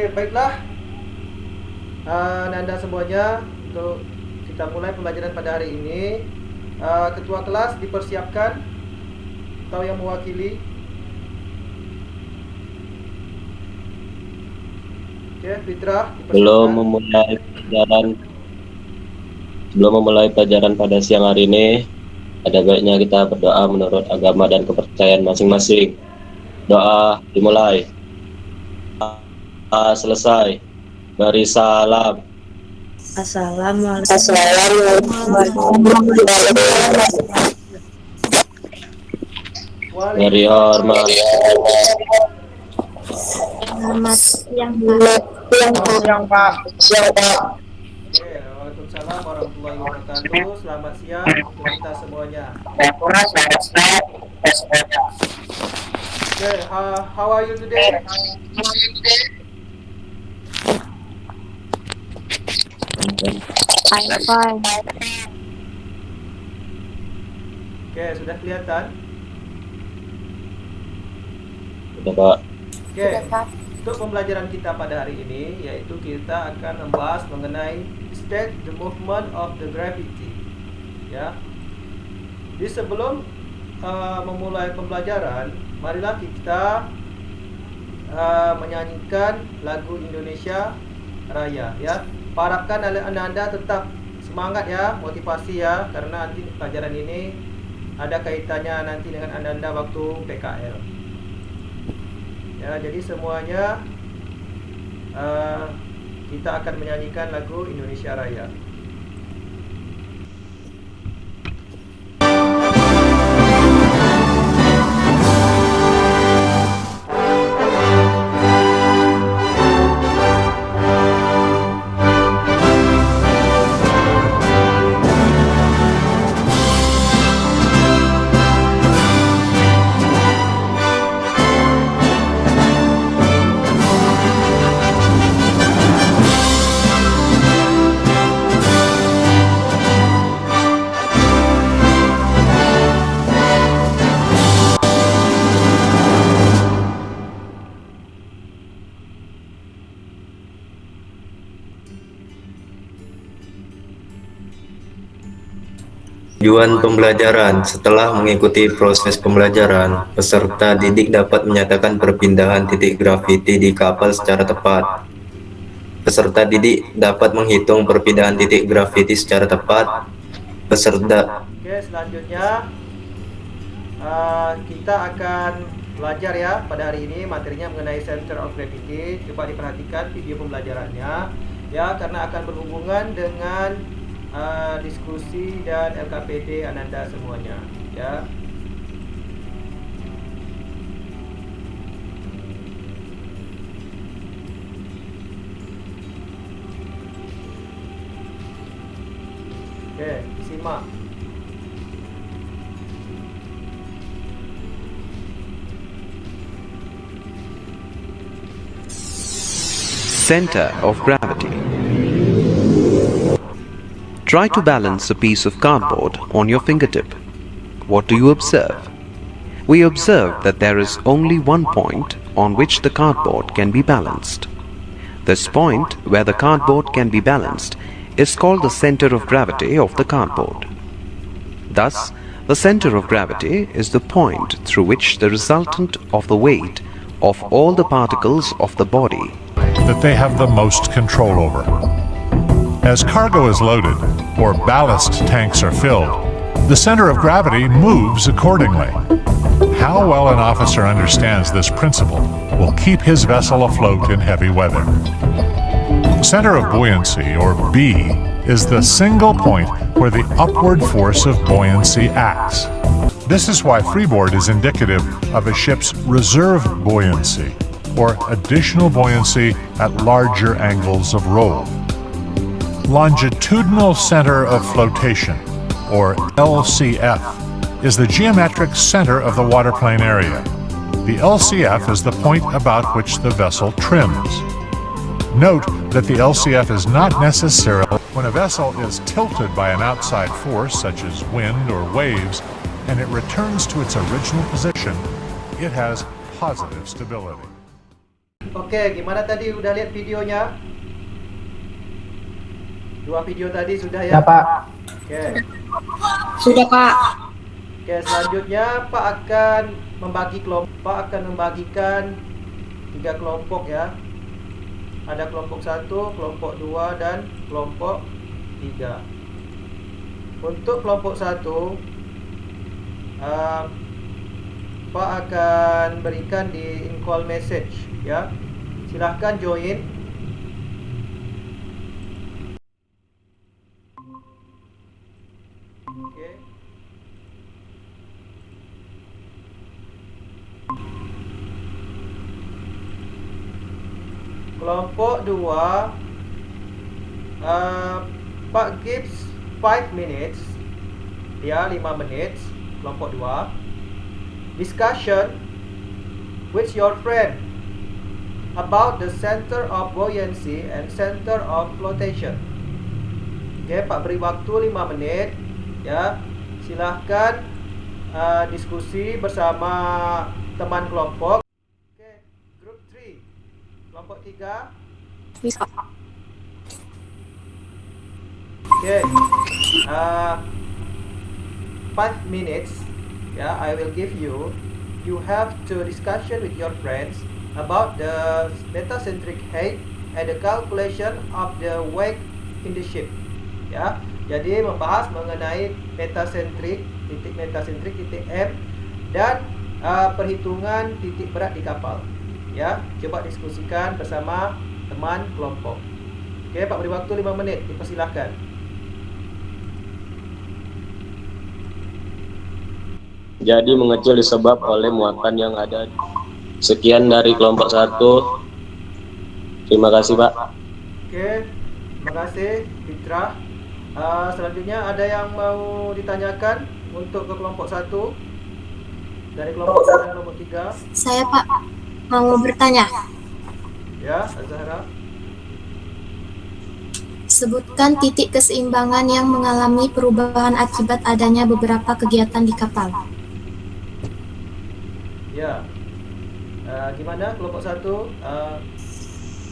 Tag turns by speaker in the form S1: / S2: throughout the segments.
S1: Oke, baiklah. Nanda semuanya, untuk kita mulai pembelajaran pada hari ini. Ketua kelas dipersiapkan atau yang mewakili. Oke, Fitrah
S2: Belum
S1: dipersiapkan.
S2: memulai pelajaran, sebelum memulai pelajaran pada siang hari ini, ada baiknya kita berdoa menurut agama dan kepercayaan masing-masing. Doa dimulai. Selesai. Beri salam.
S3: Assalamualaikum
S2: Beri hormat.
S3: Selamat siang,
S1: Pak. Oke, waalaikumsalam warahmatullahi wabarakatuh. Selamat siang untuk kita semuanya. Oke, how are you today?
S3: I'm fine.
S1: Oke, sudah kelihatan?
S2: Sudah, Pak.
S1: Oke, untuk pembelajaran kita pada hari ini, yaitu kita akan membahas mengenai state the movement of the gravity. Ya. Jadi sebelum memulai pembelajaran, marilah kita menyanyikan lagu Indonesia Raya. Ya, harapkan anda tetap semangat ya, motivasi ya, karena nanti pelajaran ini ada kaitannya nanti dengan anda waktu PKL. Ya, jadi semuanya kita akan menyanyikan lagu Indonesia Raya.
S4: Tujuan pembelajaran. Setelah mengikuti proses pembelajaran, peserta didik dapat menyatakan perpindahan titik grafiti di kapal secara tepat. Peserta didik dapat menghitung perpindahan titik grafiti secara tepat.
S1: Oke, selanjutnya kita akan belajar ya pada hari ini materinya mengenai center of gravity. Coba diperhatikan video pembelajarannya ya, karena akan berhubungan dengan diskusi dan LKPD Ananda semuanya ya. Oke, simak.
S5: Center of gravity. Try to balance a piece of cardboard on your fingertip. What do you observe? We observe that there is only one point on which the cardboard can be balanced. This point where the cardboard can be balanced is called the center of gravity of the cardboard. Thus, the center of gravity is the point through which the resultant of the weight of all the particles of the body
S6: that they have the most control over. As cargo is loaded or ballast tanks are filled, the center of gravity moves accordingly. How well an officer understands this principle will keep his vessel afloat in heavy weather. Center of buoyancy, or B, is the single point where the upward force of buoyancy acts. This is why freeboard is indicative of a ship's reserve buoyancy, or additional buoyancy at larger angles of roll. Longitudinal center of flotation, or LCF, is the geometric center of the waterplane area. The LCF is the point about which the vessel trims. Note that the LCF is not necessarily when a vessel is tilted by an outside force such as wind or waves and it returns to its original position, it has positive stability.
S1: Oke, gimana tadi? Udah lihat videonya? Dua video tadi sudah ya?
S7: Ya Pak.
S1: Oke.
S3: Sudah, Pak.
S1: Oke, selanjutnya Pak akan membagi kelompok. Pak akan membagikan 3 kelompok ya. Ada kelompok 1, kelompok 2, dan kelompok 3. Untuk kelompok 1, Pak akan berikan di in call message ya. Silahkan join. Oke. Kelompok 2, Pak gives 5 minutes ya, 5 menit. Kelompok 2, discussion with your friend about the center of buoyancy and center of flotation. Oke, Pak beri waktu 5 menit ya. Silahkan diskusi bersama teman kelompok. Oke, group 3, kelompok 3.
S3: Bisa.
S1: Oke, 5 minutes ya, I will give you. You have to discussion with your friends about the metacentric height and the calculation of the weight in the ship ya. Jadi membahas mengenai metacentric, titik metacentric, titik M, dan perhitungan titik berat di kapal ya. Coba diskusikan bersama teman kelompok. Oke, Pak beri waktu 5 menit, dipersilahkan.
S2: Jadi mengecil disebab oleh muatan yang ada. Sekian dari kelompok 1. Terima kasih, Pak.
S1: Oke, terima kasih Fitra. Selanjutnya ada yang mau ditanyakan untuk ke kelompok 1 dari kelompok 1 dan kelompok 3?
S3: Saya, Pak, mau bertanya.
S1: Ya, Azhara.
S3: Sebutkan titik keseimbangan yang mengalami perubahan akibat adanya beberapa kegiatan di kapal.
S1: Ya. Gimana kelompok 1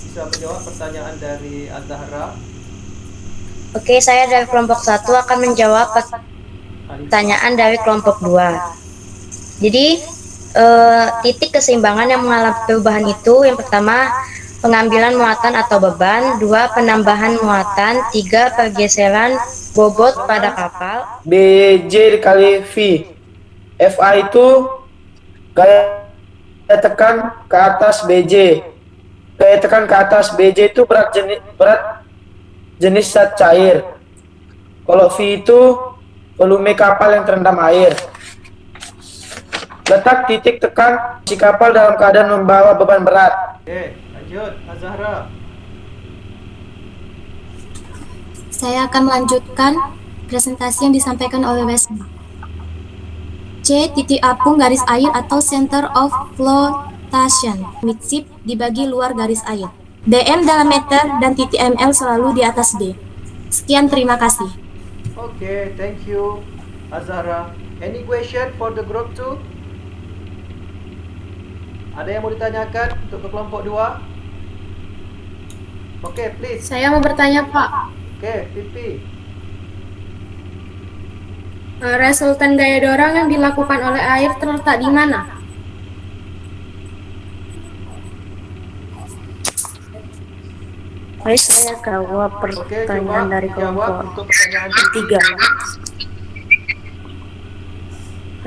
S1: bisa menjawab pertanyaan dari Azhara?
S8: Oke, saya dari kelompok 1 akan menjawab pertanyaan dari kelompok 2. Jadi, titik keseimbangan yang mengalami perubahan itu, yang pertama, pengambilan muatan atau beban, 2, penambahan muatan, 3, pergeseran bobot pada kapal.
S7: BJ dikali V. FA itu gaya tekan ke atas BJ. Gaya tekan ke atas BJ itu berat jenis zat cair. Kalau V itu volume kapal yang terendam air. Letak titik tekan si kapal dalam keadaan membawa beban berat.
S1: Oke, lanjut Azhara.
S3: Saya akan melanjutkan presentasi yang disampaikan oleh Wesley. C. Titik apung garis air atau center of flotation midship dibagi luar garis air. DM dalam meter dan titik ML selalu di atas D. Sekian, terima kasih.
S1: Oke, thank you Azhara. Any question for the group 2? Ada yang mau ditanyakan untuk ke kelompok 2? Oke, please.
S9: Saya mau bertanya, Pak.
S1: Oke, Pipi.
S9: Resultan gaya dorong yang dilakukan oleh air terletak di mana?
S8: Baik, saya jawab
S1: Oke,
S8: pertanyaan
S1: coba
S8: dari
S1: jawab
S8: kelompok
S1: untuk pertanyaan
S8: 3.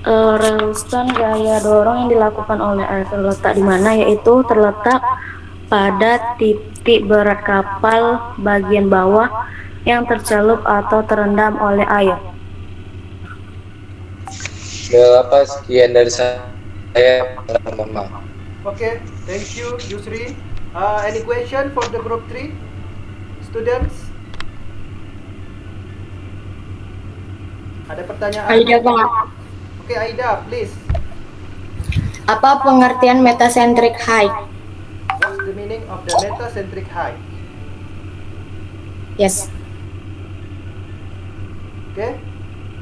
S8: Resultan gaya dorong yang dilakukan oleh air terletak di mana, yaitu terletak pada titik berat kapal bagian bawah yang tercelup atau terendam oleh air.
S4: Apa sekian dari saya.
S1: Oke, thank you Yusri. Any question for the group 3 students? Ada pertanyaan?
S9: Aida, Pak.
S1: Oke, Aida, please.
S9: Apa pengertian metacentric height?
S1: What's the meaning of the metacentric height?
S9: Yes.
S1: Oke,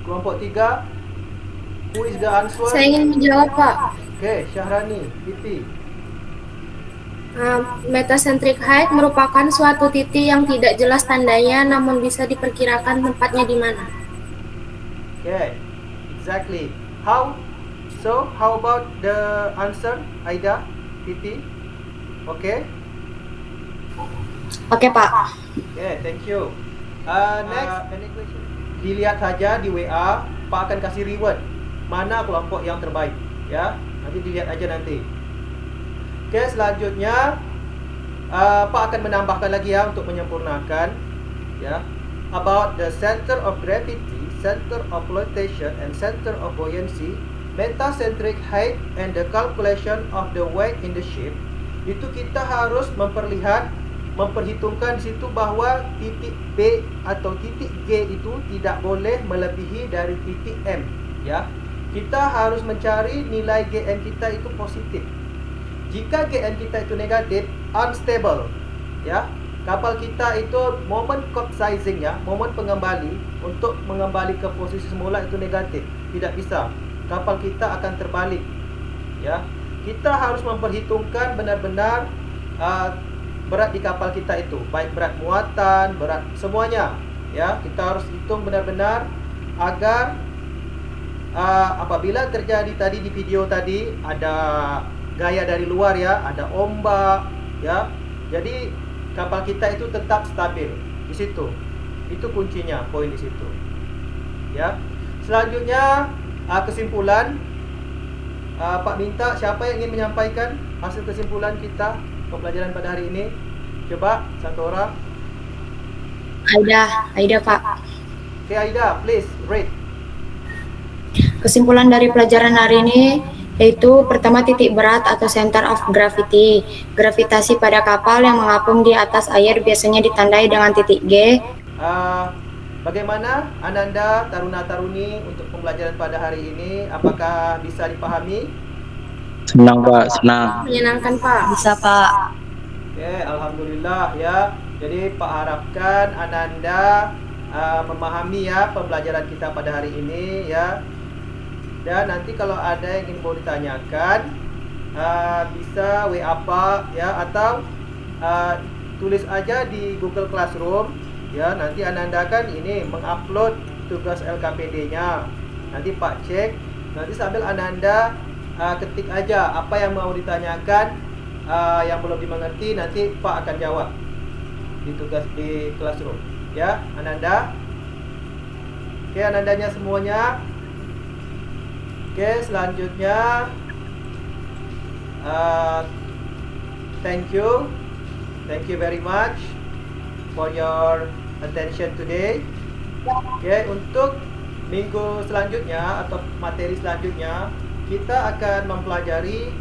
S1: kelompok 3. Who is the answer?
S9: Saya ingin menjawab, Pak.
S1: Oke, Syahrani, Pipi.
S9: Metacentric height merupakan suatu titik yang tidak jelas tandanya namun bisa diperkirakan tempatnya di mana.
S1: Okay, exactly. How about the answer, Aida, Titi? Okay.
S8: Oke, Pak.
S1: Okay, thank you. Next, any question? Dilihat saja di WA, Pak akan kasih reward. Mana kelompok yang terbaik, ya? Nanti dilihat aja nanti. Oke, selanjutnya Pak akan menambahkan lagi ya untuk menyempurnakan, ya. About the center of gravity, center of flotation, and center of buoyancy, metacentric height, and the calculation of the weight in the ship. Itu kita harus memperhitungkan di situ bahwa titik B atau titik G itu tidak boleh melebihi dari titik M, ya. Kita harus mencari nilai GM kita itu positif. Jika GM kita itu negatif, unstable, ya. Kapal kita itu moment capsizing, ya, moment pengembali untuk mengembali ke posisi semula itu negatif, tidak bisa. Kapal kita akan terbalik, ya. Kita harus memperhitungkan benar-benar berat di kapal kita itu, baik berat muatan, berat semuanya, ya. Kita harus hitung benar-benar agar apabila terjadi tadi di video tadi ada gaya dari luar, ya, ada ombak, ya. Jadi kapal kita itu tetap stabil di situ. Itu kuncinya, poin di situ. Ya. Selanjutnya kesimpulan. Pak minta siapa yang ingin menyampaikan hasil kesimpulan kita pembelajaran pada hari ini? Coba satu orang.
S8: Aida, Pak.
S1: Okay, Aida, please read.
S8: Kesimpulan dari pelajaran hari ini yaitu pertama, titik berat atau center of gravity. Gravitasi pada kapal yang mengapung di atas air biasanya ditandai dengan titik G.
S1: Bagaimana Ananda, Taruna-Taruni untuk pembelajaran pada hari ini? Apakah bisa dipahami?
S10: Senang, Pak, senang.
S9: Menyenangkan, Pak.
S8: Bisa, Pak.
S1: Oke, alhamdulillah, ya. Jadi Pak harapkan Ananda memahami ya pembelajaran kita pada hari ini, ya. Dan nanti kalau ada yang ingin mau ditanyakan, bisa WA Pak, ya, atau tulis aja di Google Classroom, ya. Nanti Ananda kan ini mengupload tugas LKPD-nya. Nanti Pak cek, nanti sambil Ananda ketik aja apa yang mau ditanyakan, yang belum dimengerti, nanti Pak akan jawab di tugas di Classroom, ya, Ananda. Oke, Anandanya semuanya. Oke, selanjutnya thank you very much for your attention today. Oke, untuk minggu selanjutnya atau materi selanjutnya kita akan mempelajari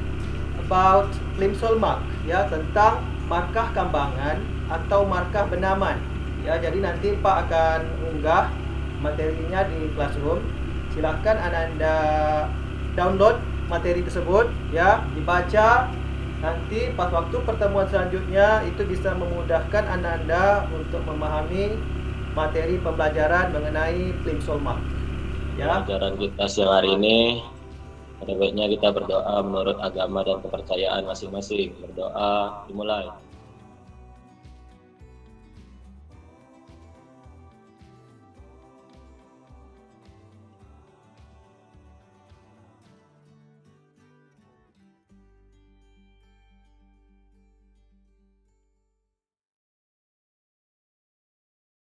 S1: about plimsoll mark, ya, tentang markah kambangan atau markah benaman, ya. Jadi nanti Pak akan unggah materinya di Classroom. Silahkan Ananda download materi tersebut, ya, dibaca. Nanti pas waktu pertemuan selanjutnya itu bisa memudahkan Ananda untuk memahami materi pembelajaran mengenai plimsoll mark, ya.
S2: Pelajaran kita siang hari ini, pada baiknya kita berdoa menurut agama dan kepercayaan masing-masing. Berdoa, dimulai.